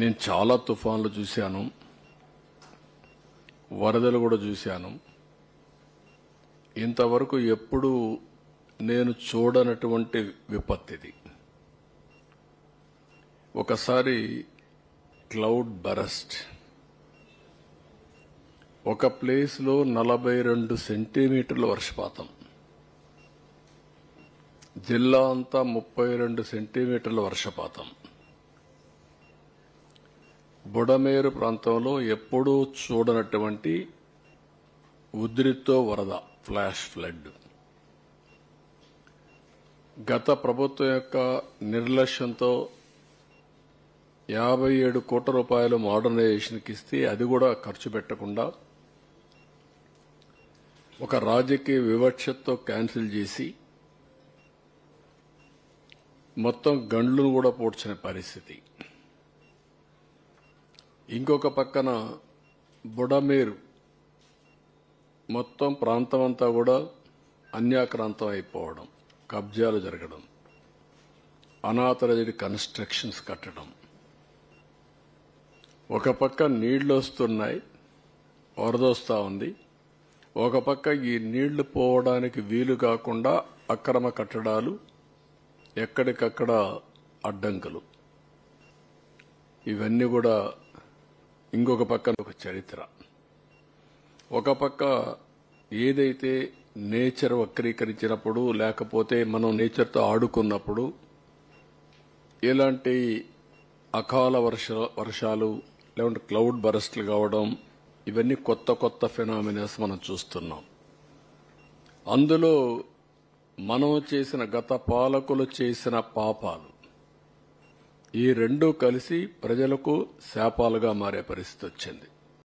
నేను చాలా తుఫాన్లు చూశాను, వరదలు కూడా చూశాను. ఇంతవరకు ఎప్పుడూ నేను చూడనటువంటి విపత్తిది. ఒకసారి క్లౌడ్ బరస్ట్, ఒక ప్లేస్లో 42 సెంటీమీటర్ల వర్షపాతం, జిల్లా అంతా 32 సెంటీమీటర్ల వర్షపాతం. బుడమేరు ప్రాంతంలో ఎప్పుడూ చూడనటువంటి ఉధృతితో వరద, ఫ్లాష్ ఫ్లడ్. గత ప్రభుత్వం యొక్క నిర్లక్ష్యంతో 57 కోట్ల రూపాయలు మోడర్నైజేషన్కి ఇస్తే అది కూడా ఖర్చు పెట్టకుండా ఒక రాజకీయ వివక్షతో క్యాన్సిల్ చేసి మొత్తం గండ్లను కూడా పూడ్చిన పరిస్థితి. ఇంకొక పక్కన బుడమేరు మొత్తం ప్రాంతం అంతా కూడా అన్యాక్రాంతం అయిపోవడం, కబ్జాలు జరగడం, అనాథరైజ్డ్ కన్స్ట్రక్షన్స్ కట్టడం. ఒక పక్క నీళ్లు వస్తున్నాయి, వరద వస్తూ ఉంది. ఒక పక్క ఈ నీళ్లు పోవడానికి వీలు కాకుండా అక్రమ కట్టడాలు, ఎక్కడికక్కడ అడ్డంకులు. ఇవన్నీ కూడా ఇంకొక పక్క ఒక చరిత్ర. ఒక పక్క ఏదైతే నేచర్ వక్రీకరించినప్పుడు, లేకపోతే మనం నేచర్తో ఆడుకున్నప్పుడు ఇలాంటి అకాల వర్షాలు లేకుంటే క్లౌడ్ బరస్ట్లు కావడం, ఇవన్నీ కొత్త కొత్త ఫెనామినాస్ మనం చూస్తున్నాం. అందులో మనం చేసిన, గత పాలకులు చేసిన పాపాలు, ఈ రెండూ కలిసి ప్రజలకు శాపాలుగా మారే పరిస్థితి వచ్చింది.